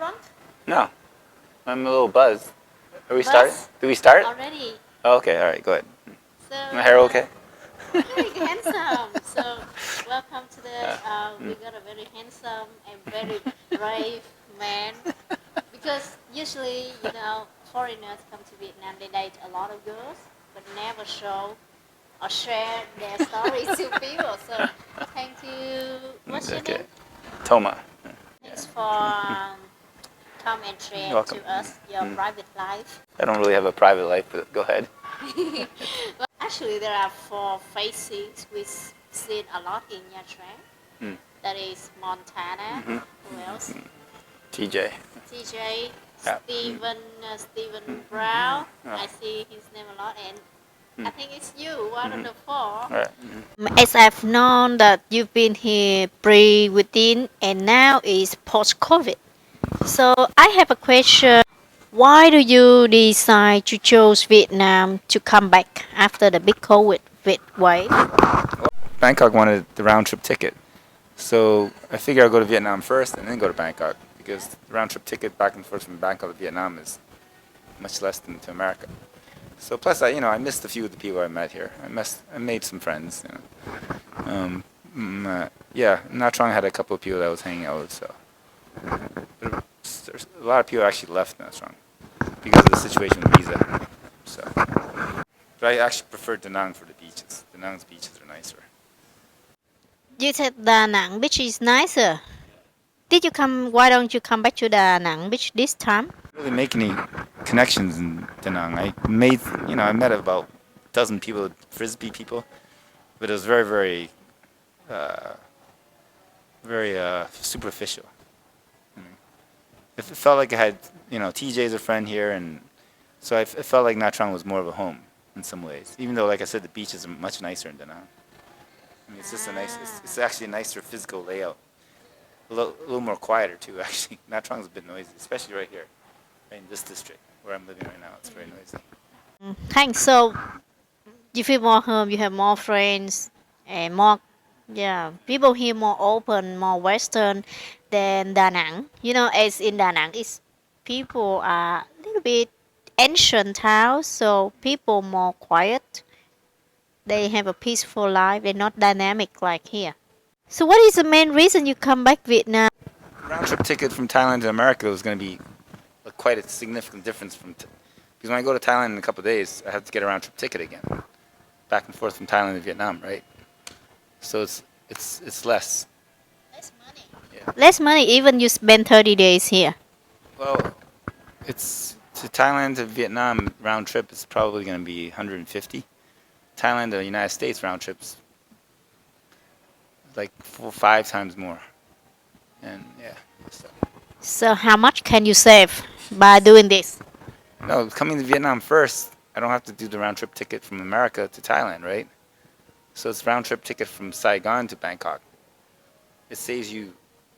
drunk? No. I'm a little buzzed. Are we Buzz? starting? Do we start? Already. Oh, okay, alright, go ahead. So, My hair okay? very handsome. So, welcome to the, we got a very handsome and very brave man. Because usually, foreigners come to Vietnam, they date a lot of girls, but never show or share their stories to people. So, thank you. What's your name? Toma. Thanks for come and share to us your private life. I don't really have a private life, but go ahead. Well, actually, there are 4 faces we seen a lot in Nha Trang. That is Montana. Who else? TJ. TJ, Yeah. Stephen Brown. I see his name a lot, and I think it's you, one of the 4. Right. As I've known that you've been here pre-within and now is post-COVID. So I have a question. Why do you decide to choose Vietnam to come back after the big COVID wave? Bangkok wanted the round trip ticket. So I figured I'll go to Vietnam first and then go to Bangkok because the round trip ticket back and forth from Bangkok to Vietnam is much less than to America. So plus I missed a few of the people I met here. I made some friends. Nha Trang had a couple of people that I was hanging out with. So but there's a lot of people actually left Nha Trang because of the situation with visa. So, but I actually prefer Da Nang for the beaches. Da Nang's beaches are nicer. You said Da Nang beach is nicer. Why don't you come back to Da Nang beach this time? I didn't really make any connections in Da Nang. I met about a dozen people, frisbee people, but it was very, very, very superficial. It felt like I had, TJ's a friend here, and so it felt like Nha Trang was more of a home in some ways. Even though, like I said, the beaches are much nicer in Da Nang. It's just it's actually a nicer physical layout. A little more quieter too, actually. Nha Trang's a bit noisy, especially right here, right in this district where I'm living right now. It's very noisy. Thanks. So you feel more home. You have more friends and more. Yeah, people here more open, more Western than Da Nang. As in Da Nang, people are a little bit ancient house, so people more quiet. They have a peaceful life. They're not dynamic like here. So what is the main reason you come back Vietnam? The round trip ticket from Thailand to America was going to be quite a significant difference because when I go to Thailand in a couple of days, I have to get a round trip ticket again, back and forth from Thailand to Vietnam, right? So it's less. Less money. Yeah. Less money even you spend 30 days here. Well, it's to Thailand to Vietnam round trip is probably going to be 150. Thailand to the United States round trips like 4 or 5 times more. And yeah. So how much can you save by doing this? No, coming to Vietnam first, I don't have to do the round trip ticket from America to Thailand, right? So it's round trip ticket from Saigon to Bangkok. It saves you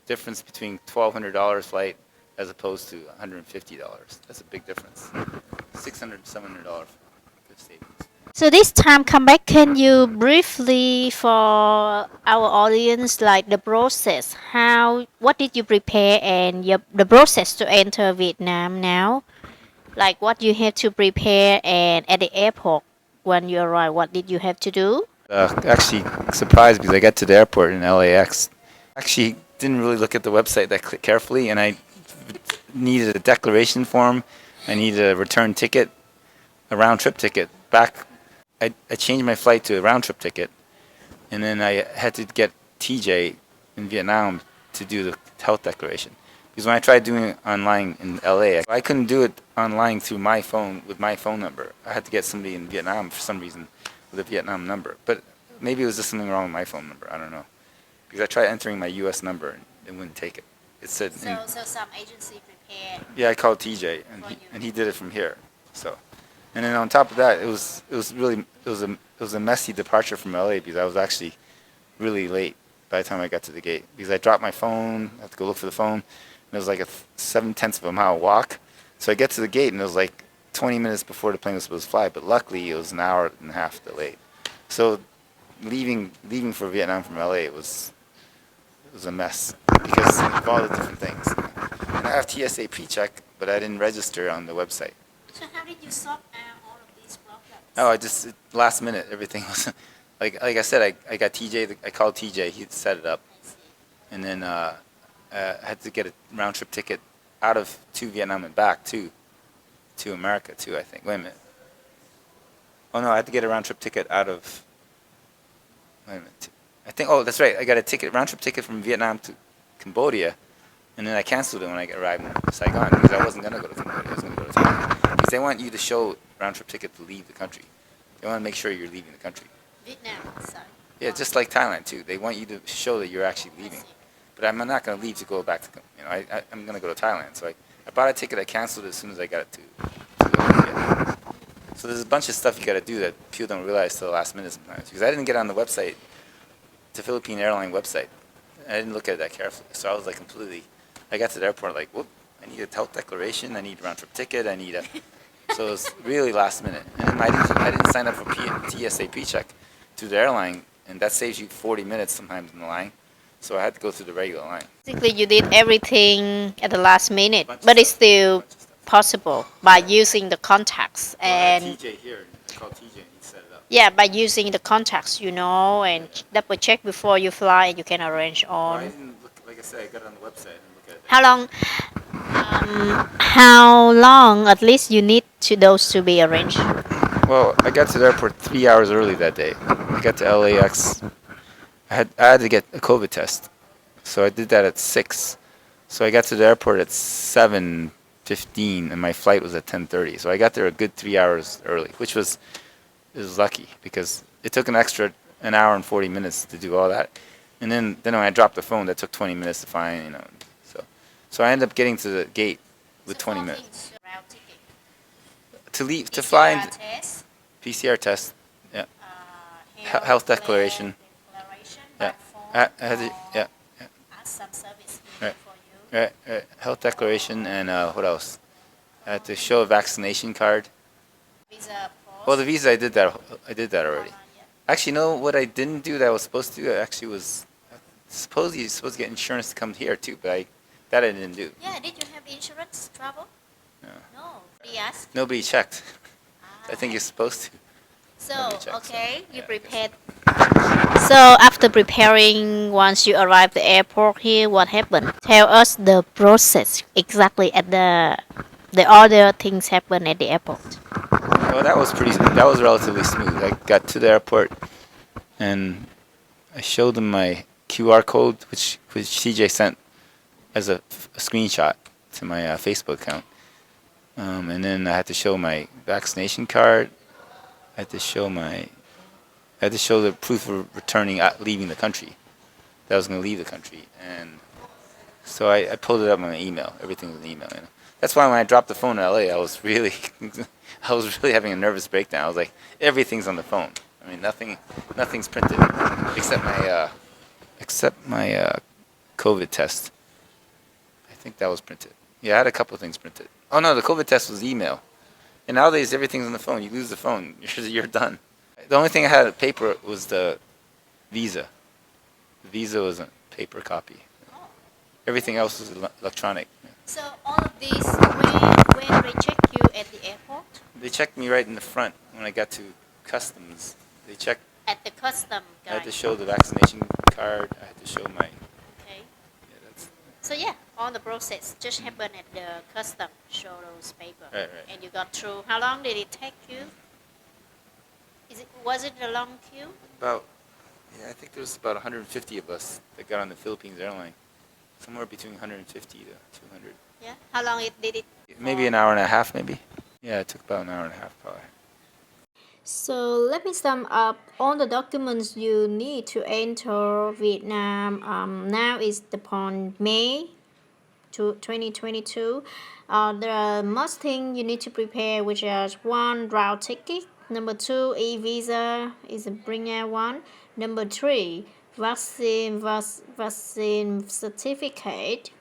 difference between $1,200 flight as opposed to $150. That's a big difference. $600 to $700 savings. So this time come back, can you briefly for our audience like the process? What did you prepare and the process to enter Vietnam now? Like what you have to prepare and at the airport when you arrive, what did you have to do? Actually surprised because I got to the airport in LAX. Actually didn't really look at the website that carefully, and I needed a declaration form. I needed a return ticket, a round trip ticket back. I changed my flight to a round trip ticket, and then I had to get TJ in Vietnam to do the health declaration. Because when I tried doing it online in LA, I couldn't do it online through my phone with my phone number. I had to get somebody in Vietnam for some reason with a Vietnam number. But maybe it was just something wrong with my phone number. I don't know. Because I tried entering my U.S. number and it wouldn't take it. It said. So some agency prepared. Yeah, I called TJ and he did it from here. So, and then on top of that, it was a messy departure from LA because I was actually really late by the time I got to the gate because I dropped my phone. I had to go look for the phone. And it was like a 7/10 of a mile walk. So I get to the gate and it was like 20 minutes before the plane was supposed to fly. But luckily, it was an hour and a half delayed. So leaving for Vietnam from LA, it was a mess because of all the different things. And got TSA pre-check, but I didn't register on the website. So how did you sort out all of these problems? Oh, I just last minute everything was like I said, I got TJ. I called TJ. He set it up, I see. and then I had to get a round trip ticket out of to Vietnam and back to America too. I think. Wait a minute. Oh no, I had to get a round trip ticket out of. Wait a minute. I think. Oh, that's right. I got a round trip ticket from Vietnam to Cambodia, and then I canceled it when I arrived in Saigon because I wasn't gonna go to Cambodia. I was gonna go to Thailand because they want you to show round trip ticket to leave the country. They want to make sure you're leaving the country. Vietnam, so. Yeah, just like Thailand too. They want you to show that you're actually leaving. But I'm not going to leave to go back to, I'm going to go to Thailand. So I bought a ticket. I canceled it as soon as I got it to Vietnam. So there's a bunch of stuff you got to do that people don't realize till the last minute sometimes. Because I didn't get on the website, the Philippine airline website. I didn't look at it that carefully. So I was like completely, I got to the airport like, whoop, I need a health declaration. I need a round trip ticket. I need a, so it was really last minute. And then I didn't sign up for TSA pre-check through the airline. And that saves you 40 minutes sometimes in the line. So I had to go through the regular line. Basically, you did everything at the last minute, but it's still possible by using the contacts and TJ here, I called TJ and he set it up. yeah, by using the contacts, and double check before you fly, and you can arrange Well, I on. didn't look, like I said, I got it on the website. I didn't look at it. How long at least you need to those to be arranged? Well, I got to the airport 3 hours early that day. I got to LAX. I had to get a COVID test, so I did that at 6. So I got to the airport at 7:15, and my flight was at 10:30. So I got there a good 3 hours early, which was lucky because it took an hour and 40 minutes to do all that, and then when I dropped the phone, that took 20 minutes to find, So I ended up getting to the gate with 20 minutes to leave to fly in. PCR test, yeah, health declaration. Yeah, I had to, yeah. Some service Right. for you. Right. Health declaration and what else? I had to show a vaccination card. Visa Well, the visa I did that. I did that already. yeah. Actually, no. What I didn't do that I was supposed to do actually was supposedly you're supposed to get insurance to come here too, but I didn't do. Yeah, did you have insurance travel? No. No. Yes. Nobody checked. I think you're supposed to. So, Nobody checks, okay, so, you yeah, prepared. So, after preparing, once you arrive at the airport here, what happened? Tell us the process exactly at the other things happen at the airport. Well, that was relatively smooth. I got to the airport and I showed them my QR code, which TJ sent as a screenshot to my Facebook account. And then I had to show my vaccination card. I had to show the proof of leaving the country. That I was going to leave the country. And so I pulled it up on my email. Everything was in email. That's why when I dropped the phone in LA, I was really having a nervous breakdown. I was like, everything's on the phone. I mean, nothing's printed except my COVID test. I think that was printed. Yeah, I had a couple of things printed. Oh no, the COVID test was email. And nowadays everything's on the phone. You lose the phone, you're done. The only thing I had at paper was the visa. The visa was a paper copy. Everything else was electronic. So, all of these, when they check you at the airport? They checked me right in the front when I got to customs. They checked. At the custom I had to guy. show the vaccination card. I had to show my. Okay. Yeah, that's. So yeah, all the process just happened at the custom. Show those paper, Right. and you got through. How long did it take you? Was it a long queue? I think there was about 150 of us that got on the Philippines airline. Somewhere between 150 to 200. Yeah. How long did it? Maybe an hour and a half, maybe. Yeah, it took about an hour and a half, probably. So let me sum up all the documents you need to enter Vietnam. Now is upon May 2022. There are most things you need to prepare, which is 1, route ticket. Number 2, e-visa is a bring out one. Number 3, vaccine certificate,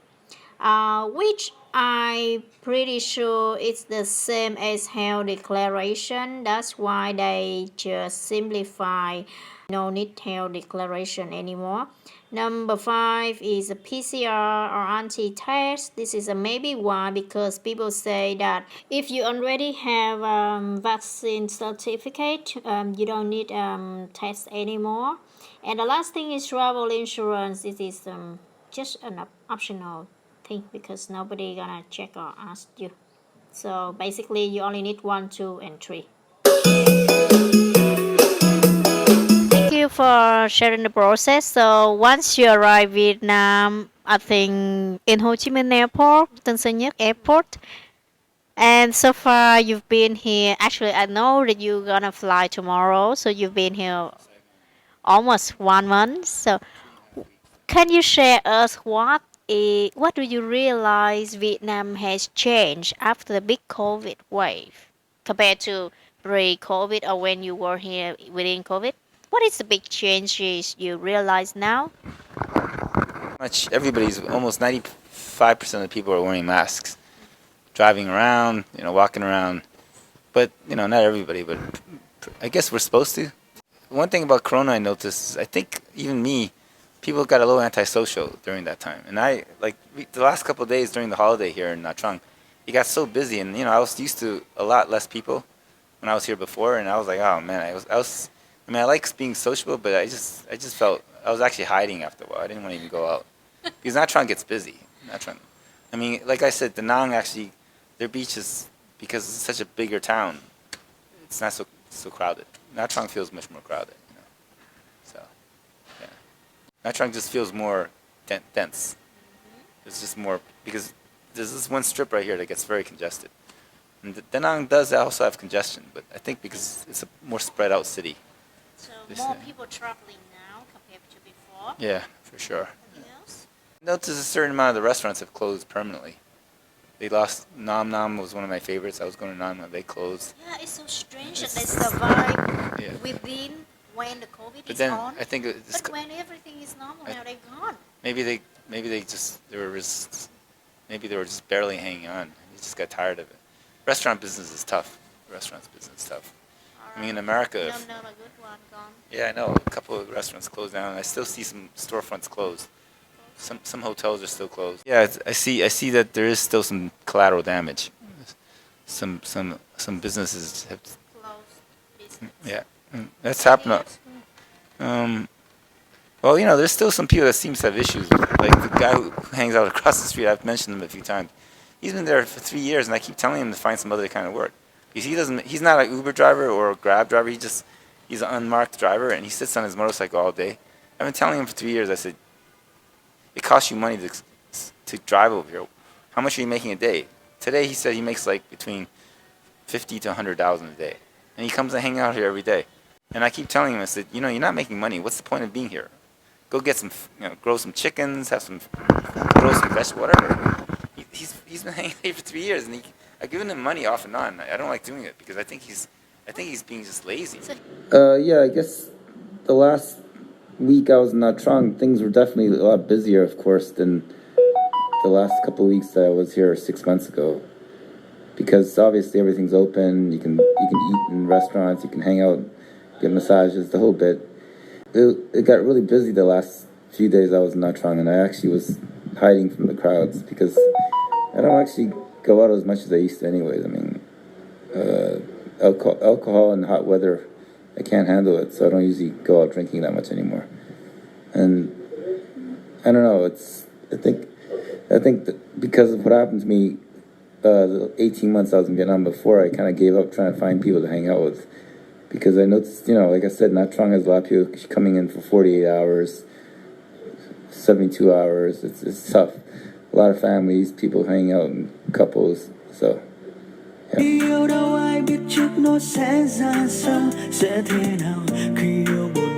which I'm pretty sure it's the same as health declaration. That's why they just simplify. No need health declaration anymore. Number 5 is a PCR or anti-test. This is a maybe. Why? Because people say that if you already have vaccine certificate, you don't need test anymore. And the last thing is travel insurance. It is just an optional thing because nobody gonna check or ask you. So basically, you only need 1, 2, and 3. Thank you for sharing the process. So once you arrive Vietnam, I think in Ho Chi Minh Airport, Tân Sơn Nhất Airport, and so far you've been here. Actually, I know that you're gonna fly tomorrow, so you've been here almost 1 month. So can you share us what do you realize Vietnam has changed after the big COVID wave compared to pre-COVID or when you were here within COVID? What is the big changes you realize now? Much everybody's almost 95% of the people are wearing masks, driving around, walking around. But not everybody. But I guess we're supposed to. One thing about Corona I noticed is I think even me, people got a little antisocial during that time. And the last couple of days during the holiday here in Nha Trang, it got so busy, and I was used to a lot less people when I was here before, and I was like, oh man, I like being sociable, but I just felt I was actually hiding after a while. I didn't want to even go out because Nha Trang gets busy. Nha Trang, like I said, Da Nang actually, their beaches, because it's such a bigger town, it's not so crowded. Nha Trang feels much more crowded, So, yeah. Nha Trang just feels more dense. It's just more because there's this one strip right here that gets very congested. And Da Nang does also have congestion, but I think because it's a more spread out city. So more people traveling now compared to before. Yeah, for sure. Anything else? Notice a certain amount of the restaurants have closed permanently. They lost. Nam Nam was one of my favorites. I was going to Nam Nam. They closed. Yeah, it's so strange that they survive Yeah. within when the COVID But is then on. I think it's, But when everything is normal now, they're gone. maybe they were just barely hanging on. They just got tired of it. Restaurant business is tough. Restaurants business is tough. I mean, in America, No, a good one gone. yeah, I know a couple of restaurants closed down. I still see some storefronts closed. Some hotels are still closed. Yeah, I see that there is still some collateral damage. Some businesses have. Closed business. Yeah, that's happening. Well, there's still some people that seem to have issues. Like the guy who hangs out across the street. I've mentioned him a few times. He's been there for 3 years, and I keep telling him to find some other kind of work. Because he's not an Uber driver or a Grab driver. He's an unmarked driver, and he sits on his motorcycle all day. I've been telling him for 3 years. I said, it costs you money to drive over here. How much are you making a day? Today he said he makes like between 50 to 100,000 a day, and he comes and hang out here every day. And I keep telling him, I said, you're not making money. What's the point of being here? Go get some, grow some chickens, grow some vegetables, whatever. He's been hanging here for 3 years, and I've given him money off and on. I don't like doing it because I think he's being just lazy. Yeah, I guess the last week I was in Nha Trang, things were definitely a lot busier, of course, than the last couple of weeks that I was here 6 months ago. Because obviously everything's open. You can eat in restaurants, you can hang out, get massages, the whole bit. It got really busy the last few days I was in Nha Trang, and I actually was hiding from the crowds because I don't actually go out as much as I used to anyways. I mean, alcohol and hot weather, I can't handle it, so I don't usually go out drinking that much anymore. And I don't know, I think that because of what happened to me the 18 months I was in Vietnam before, I kind of gave up trying to find people to hang out with. Because I noticed, like I said, Nha Trang has a lot of people coming in for 48 hours, 72 hours. It's tough. A lot of families, people hanging out in couples, so yeah. Yêu đâu ai biết trước nó sẽ ra sao, sẽ thế nào khi yêu một